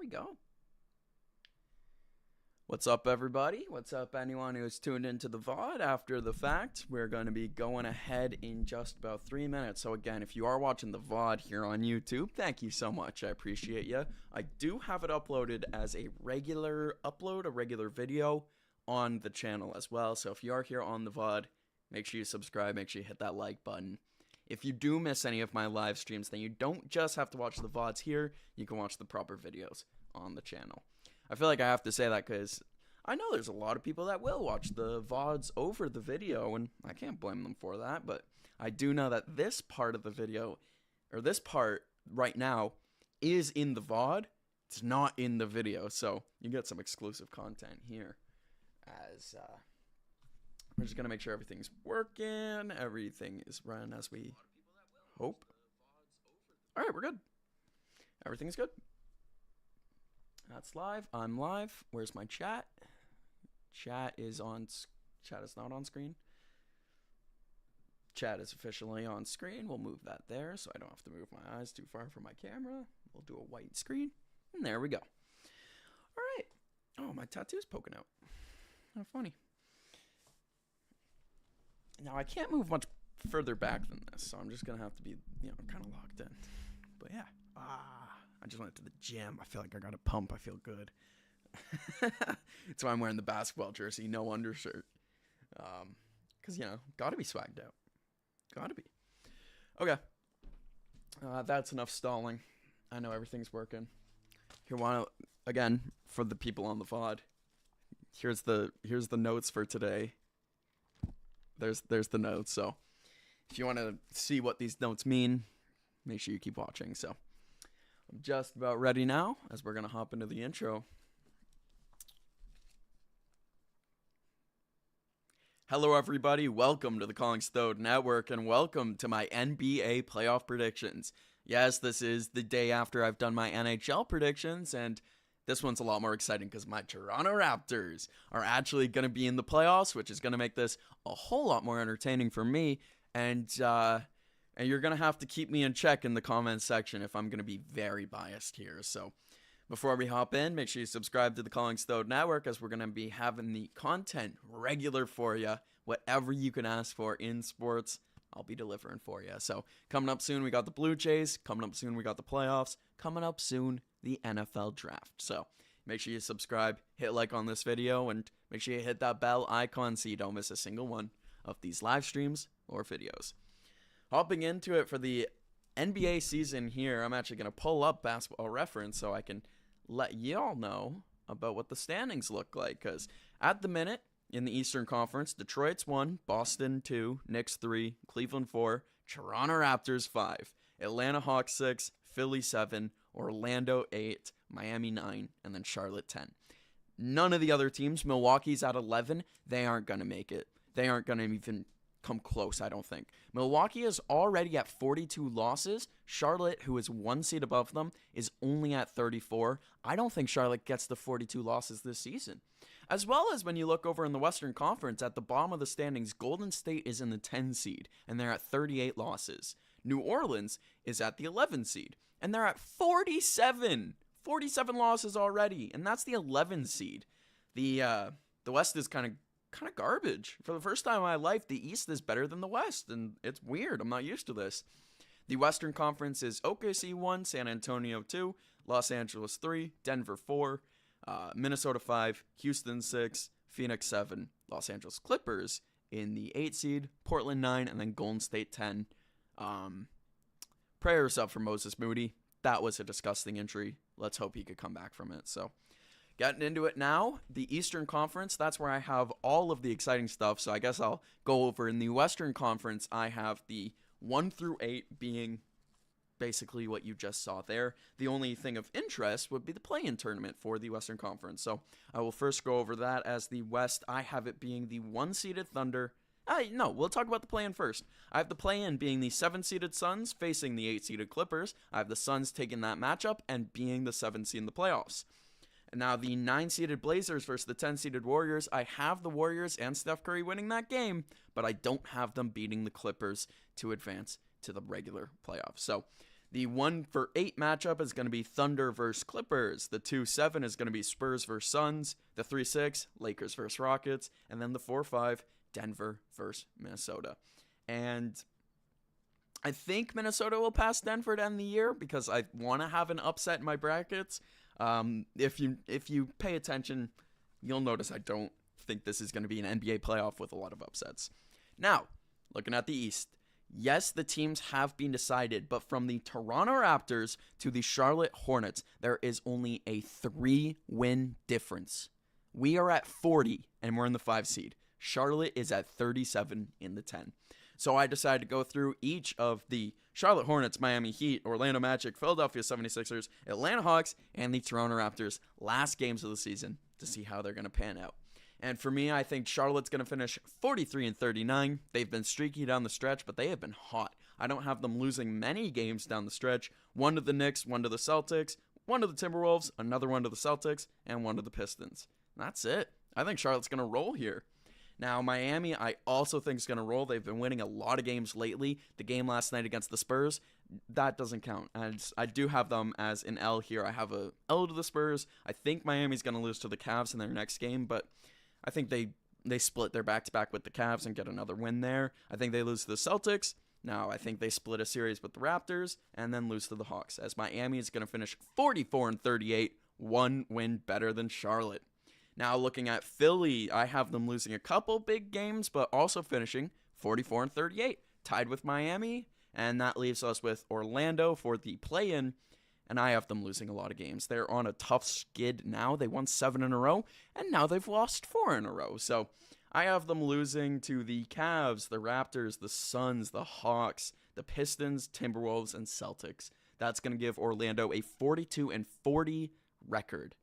we go. What's up, everybody? What's up, anyone who's tuned into the VOD after the fact? We're going to be going ahead in just about 3 minutes. So again, if you are watching the VOD here on YouTube, thank you so much. I appreciate you. I do have it uploaded as a regular upload, a regular video on the channel as well. So if you are here on the VOD, make sure you subscribe, make sure you hit that like button. If you do miss any of my live streams, then you don't just have to watch the VODs here, you can watch the proper videos on the channel. I feel like I have to say that because I know there's a lot of people that will watch the VODs over the video, and I can't blame them for that, but I do know that this part of the video, or this part right now, is in the VOD. It's not in the video, so you get some exclusive content here. As we're just going to make sure everything's working, everything is running as we hope. Alright, we're good. Everything's good. That's live. I'm live. Where's my chat? Chat is not on screen. Chat is officially on screen. We'll move that there so I don't have to move my eyes too far from my camera. We'll do a white screen. And there we go. Alright. Oh, my tattoo's poking out. How funny. Now, I can't move much further back than this, so I'm just going to have to be, kind of locked in. But yeah. I just went to the gym. I feel like I got a pump. I feel good. That's why I'm wearing the basketball jersey, no undershirt. Because, gotta be swagged out. Gotta be. Okay. That's enough stalling. I know everything's working. Here, again, for the people on the VOD, here's the notes for today. There's the notes. So if you want to see what these notes mean, make sure you keep watching. So I'm just about ready now, as we're going to hop into the intro. Hello, everybody. Welcome to the CollingsThodeNetwork, and welcome to my NBA playoff predictions. Yes, this is the day after I've done my NHL predictions, and this one's a lot more exciting because my Toronto Raptors are actually going to be in the playoffs, which is going to make this a whole lot more entertaining for me, and you're going to have to keep me in check in the comments section if I'm going to be very biased here. So before we hop in, make sure you subscribe to the CollingsThodeNetwork, as we're going to be having the content regular for you. Whatever you can ask for in sports, I'll be delivering for you. So coming up soon, we got the Blue Jays. Coming up soon, we got the playoffs. Coming up soon, the NFL draft. So make sure you subscribe, hit like on this video, and make sure you hit that bell icon so you don't miss a single one of these live streams or videos. Hopping into it for the NBA season here, I'm actually going to pull up Basketball Reference so I can let y'all know about what the standings look like. Because at the minute, in the Eastern Conference, Detroit's 1, Boston 2, Knicks 3, Cleveland 4, Toronto Raptors 5, Atlanta Hawks 6, Philly 7, Orlando 8, Miami 9, and then Charlotte 10. None of the other teams, Milwaukee's at 11, they aren't going to make it. They aren't going to even come close, I don't think. Milwaukee is already at 42 losses. Charlotte, who is one seed above them, is only at 34. I don't think Charlotte gets the 42 losses this season. As well as when you look over in the Western Conference, at the bottom of the standings, Golden State is in the 10 seed, and they're at 38 losses. New Orleans is at the 11 seed, and they're at 47. 47 losses already, and that's the 11 seed. The West is kind of garbage. For the first time in my life, the East is better than the West, and it's weird. I'm not used to this. The Western Conference is OKC 1, San Antonio 2, Los Angeles 3, Denver 4, Minnesota 5, Houston 6, Phoenix 7, Los Angeles Clippers in the 8 seed, Portland 9, and then Golden State 10. Prayers up for Moses Moody. That was a disgusting injury. Let's hope he could come back from it. So getting into it now, the Eastern Conference, that's where I have all of the exciting stuff. So I guess I'll go over in the Western Conference. I have the 1 through 8 being basically what you just saw there. The only thing of interest would be the play-in tournament for the Western Conference. So I will first go over that. As the West, I have it being the 1-seeded Thunder. No, we'll talk about the play-in first. I have the play-in being the 7-seeded Suns facing the 8-seeded Clippers. I have the Suns taking that matchup and being the 7th seed in the playoffs. And now the 9-seeded Blazers versus the 10-seeded Warriors. I have the Warriors and Steph Curry winning that game, but I don't have them beating the Clippers to advance to the regular playoffs. So The 1-for-8 matchup is going to be Thunder versus Clippers. The 2-7 is going to be Spurs versus Suns. The 3-6, Lakers versus Rockets. And then the 4-5, Denver versus Minnesota. And I think Minnesota will pass Denver to end the year because I want to have an upset in my brackets. If you pay attention, you'll notice I don't think this is going to be an NBA playoff with a lot of upsets. Now, looking at the East, yes, the teams have been decided, but from the Toronto Raptors to the Charlotte Hornets, there is only a 3-win difference. We are at 40, and we're in the 5 seed. Charlotte is at 37 in the 10. So I decided to go through each of the Charlotte Hornets, Miami Heat, Orlando Magic, Philadelphia 76ers, Atlanta Hawks, and the Toronto Raptors last games of the season to see how they're going to pan out. And for me, I think Charlotte's going to finish 43-39. They've been streaky down the stretch, but they have been hot. I don't have them losing many games down the stretch. One to the Knicks, one to the Celtics, one to the Timberwolves, another one to the Celtics, and one to the Pistons. That's it. I think Charlotte's going to roll here. Now, Miami, I also think is going to roll. They've been winning a lot of games lately. The game last night against the Spurs, that doesn't count. I do have them as an L here. I have a L to the Spurs. I think Miami's going to lose to the Cavs in their next game, but I think they split their back-to-back with the Cavs and get another win there. I think they lose to the Celtics. Now, I think they split a series with the Raptors and then lose to the Hawks, as Miami is going to finish 44-38, one win better than Charlotte. Now, looking at Philly, I have them losing a couple big games, but also finishing 44-38, tied with Miami, and that leaves us with Orlando for the play-in, and I have them losing a lot of games. They're on a tough skid now. They won 7 in a row, and now they've lost 4 in a row. So I have them losing to the Cavs, the Raptors, the Suns, the Hawks, the Pistons, Timberwolves, and Celtics. That's going to give Orlando a 42-40 record.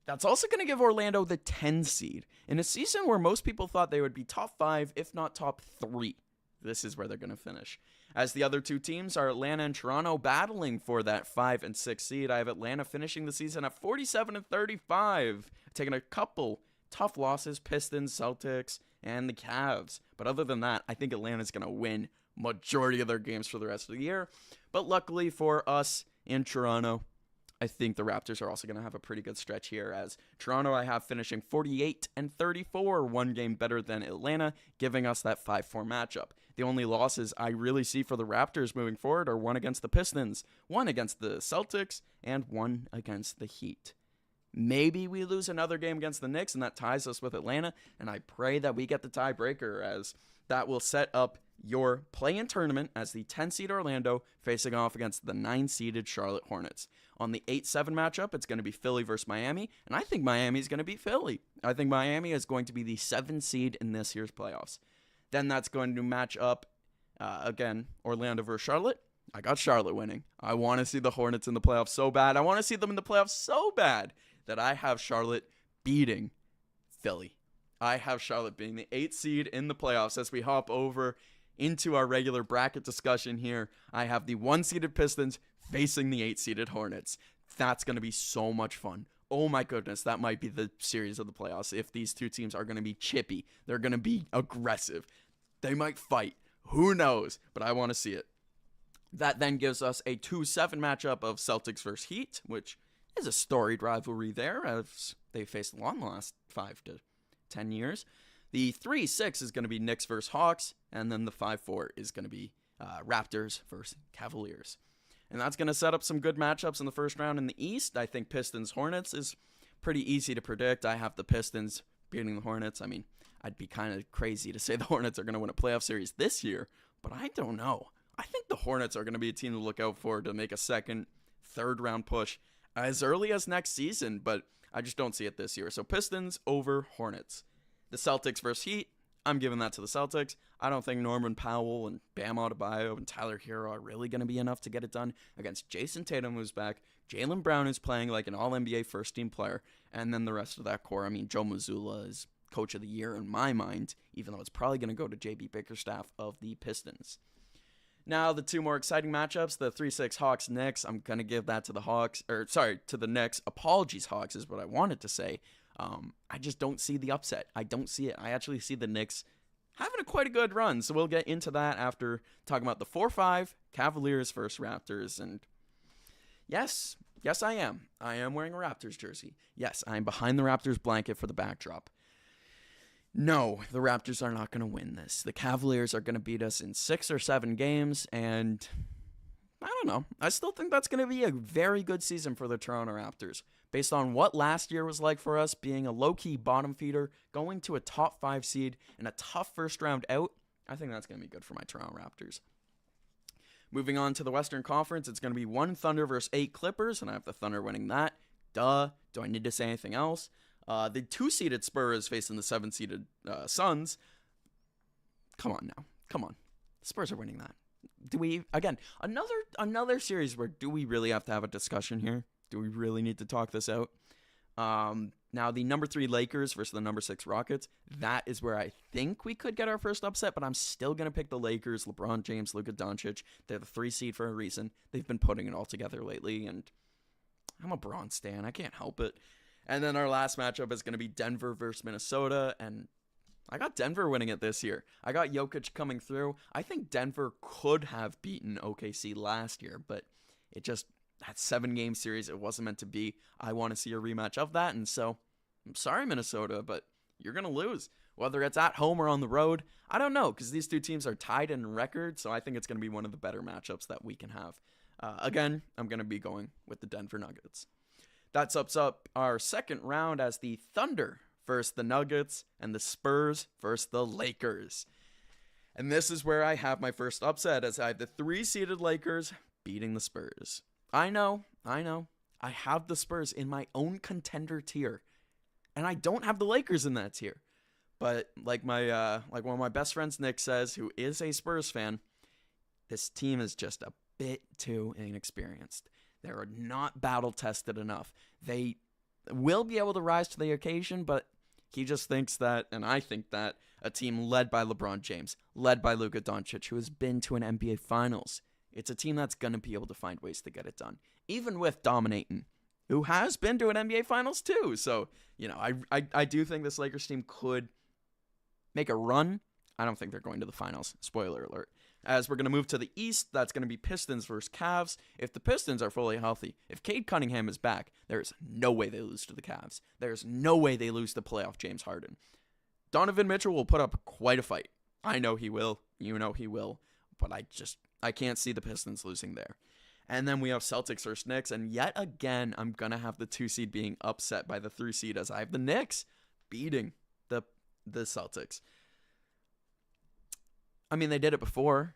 That's also going to give Orlando the 10 seed in a season where most people thought they would be top 5, if not top 3. This is where they're going to finish. As the other two teams are Atlanta and Toronto battling for that 5 and 6 seed. I have Atlanta finishing the season at 47-35, taking a couple tough losses, Pistons, Celtics, and the Cavs. But other than that, I think Atlanta's going to win majority of their games for the rest of the year. But luckily for us in Toronto, I think the Raptors are also going to have a pretty good stretch here, as Toronto I have finishing 48-34, one game better than Atlanta, giving us that 5-4 matchup. The only losses I really see for the Raptors moving forward are one against the Pistons, one against the Celtics, and one against the Heat. Maybe we lose another game against the Knicks, and that ties us with Atlanta, and I pray that we get the tiebreaker, as that will set up your play-in tournament as the 10-seed Orlando facing off against the 9-seeded Charlotte Hornets. On the 8-7 matchup, it's going to be Philly versus Miami, and I think Miami is going to beat Philly. I think Miami is going to be the 7th seed in this year's playoffs. Then that's going to match up, again, Orlando versus Charlotte. I got Charlotte winning. I want to see the Hornets in the playoffs so bad. I want to see them in the playoffs so bad that I have Charlotte beating Philly. I have Charlotte being the 8th seed in the playoffs. As we hop over into our regular bracket discussion here, I have the 1-seeded Pistons facing the 8-seeded Hornets. That's going to be so much fun. Oh my goodness, that might be the series of the playoffs. If these two teams are going to be chippy, they're going to be aggressive. They might fight. Who knows? But I want to see it. That then gives us a 2-7 matchup of Celtics versus Heat, which is a storied rivalry there, as they faced a lot in the last 5 to 10 years. The 3-6 is going to be Knicks versus Hawks, and then the 5-4 is going to be Raptors versus Cavaliers. And that's going to set up some good matchups in the first round in the East. I think Pistons-Hornets is pretty easy to predict. I have the Pistons beating the Hornets. I mean, I'd be kind of crazy to say the Hornets are going to win a playoff series this year, but I don't know. I think the Hornets are going to be a team to look out for to make a second, third round push as early as next season, but I just don't see it this year. So Pistons over Hornets. The Celtics versus Heat, I'm giving that to the Celtics. I don't think Norman Powell and Bam Adebayo and Tyler Hero are really going to be enough to get it done against Jason Tatum, who's back. Jaylen Brown is playing like an All-NBA first-team player. And then the rest of that core, I mean, Joe Mazzulla is Coach of the Year in my mind, even though it's probably going to go to J.B. Bickerstaff of the Pistons. Now, the two more exciting matchups, the 3-6 Hawks-Knicks, I'm going to give that to to the Knicks. Apologies, Hawks is what I wanted to say. I just don't see the upset. I don't see it. I actually see the Knicks having a quite a good run. So we'll get into that after talking about the 4-5 Cavaliers versus Raptors. And yes, I am. I am wearing a Raptors jersey. Yes, I'm behind the Raptors blanket for the backdrop. No, the Raptors are not going to win this. The Cavaliers are going to beat us in 6 or 7 games, and I don't know. I still think that's going to be a very good season for the Toronto Raptors. Based on what last year was like for us, being a low-key bottom feeder, going to a top 5 seed, and a tough first round out, I think that's going to be good for my Toronto Raptors. Moving on to the Western Conference, it's going to be 1 Thunder versus 8 Clippers, and I have the Thunder winning that. Duh. Do I need to say anything else? The 2-seeded Spurs facing the 7-seeded Suns. Come on now. Come on. The Spurs are winning that. Do we, again, another series where do we really have to have a discussion here? Do we really need to talk this out? Now, the number 3 Lakers versus the number 6 Rockets, that is where I think we could get our first upset, but I'm still going to pick the Lakers, LeBron James, Luka Doncic. They're the 3 seed for a reason. They've been putting it all together lately, and I'm a Bron stan. I can't help it. And then our last matchup is going to be Denver versus Minnesota, and I got Denver winning it this year. I got Jokic coming through. I think Denver could have beaten OKC last year, but it just, that 7-game series, it wasn't meant to be. I want to see a rematch of that, and so I'm sorry, Minnesota, but you're going to lose. Whether it's at home or on the road, I don't know, because these two teams are tied in record, so I think it's going to be one of the better matchups that we can have. Again, I'm going to be going with the Denver Nuggets. That sums up our second round as the Thunder versus the Nuggets and the Spurs versus the Lakers. And this is where I have my first upset, as I have the 3-seeded Lakers beating the Spurs. I know. I have the Spurs in my own contender tier, and I don't have the Lakers in that tier. But like one of my best friends, Nick, says, who is a Spurs fan, this team is just a bit too inexperienced. They're not battle-tested enough. They will be able to rise to the occasion, but he just thinks that, and I think that, a team led by LeBron James, led by Luka Doncic, who has been to an NBA Finals, it's a team that's going to be able to find ways to get it done. Even with dominating, who has been to an NBA Finals too. So, I do think this Lakers team could make a run. I don't think they're going to the Finals. Spoiler alert. As we're going to move to the East, that's going to be Pistons versus Cavs. If the Pistons are fully healthy, if Cade Cunningham is back, there's no way they lose to the Cavs. There's no way they lose to playoff James Harden. Donovan Mitchell will put up quite a fight. I know he will. You know he will. But I can't see the Pistons losing there. And then we have Celtics versus Knicks. And yet again, I'm going to have the 2 seed being upset by the 3 seed, as I have the Knicks beating the Celtics. I mean, they did it before.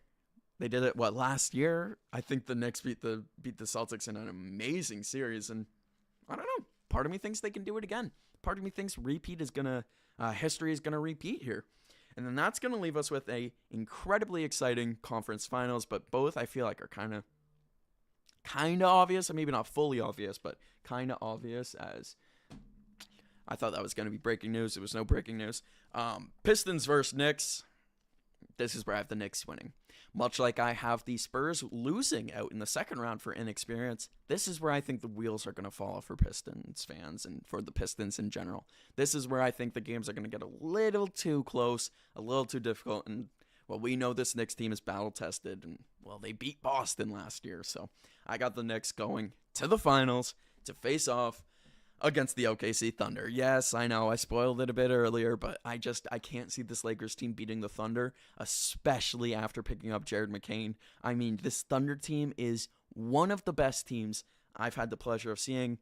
They did it, last year? I think the Knicks beat the Celtics in an amazing series, and I don't know. Part of me thinks they can do it again. Part of me thinks history is gonna repeat here. And then that's gonna leave us with a incredibly exciting conference finals, but both I feel like are kind of obvious, or maybe not fully obvious, but kind of obvious, as I thought that was gonna be breaking news. It was no breaking news. Pistons versus Knicks. This is where I have the Knicks winning. Much like I have the Spurs losing out in the second round for inexperience, this is where I think the wheels are going to fall off for Pistons fans and for the Pistons in general. This is where I think the games are going to get a little too close, a little too difficult, and, we know this Knicks team is battle-tested, and, they beat Boston last year, so I got the Knicks going to the finals to face off against the OKC Thunder. Yes, I know, I spoiled it a bit earlier, but I can't see this Lakers team beating the Thunder, especially after picking up Jared McCain. I mean, this Thunder team is one of the best teams I've had the pleasure of seeing.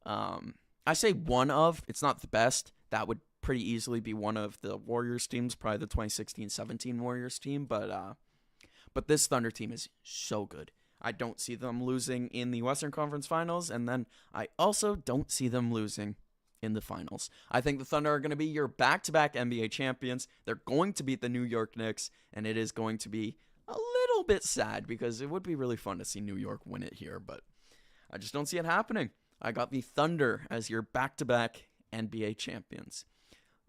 I say one of, it's not the best. That would pretty easily be one of the Warriors teams, probably the 2016-17 Warriors team, but this Thunder team is so good. I don't see them losing in the Western Conference Finals, and then I also don't see them losing in the finals. I think the Thunder are going to be your back-to-back NBA champions. They're going to beat the New York Knicks, and it is going to be a little bit sad, because it would be really fun to see New York win it here, but I just don't see it happening. I got the Thunder as your back-to-back NBA champions.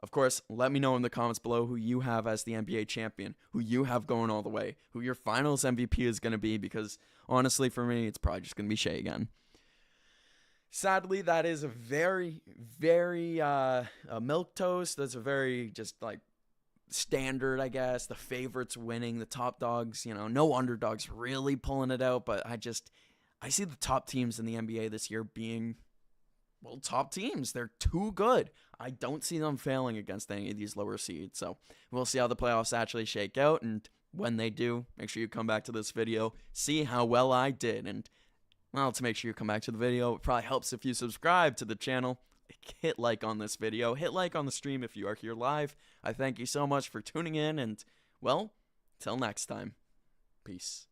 Of course, let me know in the comments below who you have as the NBA champion, who you have going all the way, who your finals MVP is going to be, because honestly, for me, it's probably just going to be Shea again. Sadly, that is a very, very milquetoast. That's a very just standard, I guess. The favorites winning, the top dogs, no underdogs really pulling it out. But I see the top teams in the NBA this year being, well, top teams. They're too good. I don't see them failing against any of these lower seeds. So we'll see how the playoffs actually shake out. And when they do, make sure you come back to this video, see how well I did. And, well, to make sure you come back to the video, it probably helps if you subscribe to the channel. Hit like on this video. Hit like on the stream if you are here live. I thank you so much for tuning in. And, well, till next time. Peace.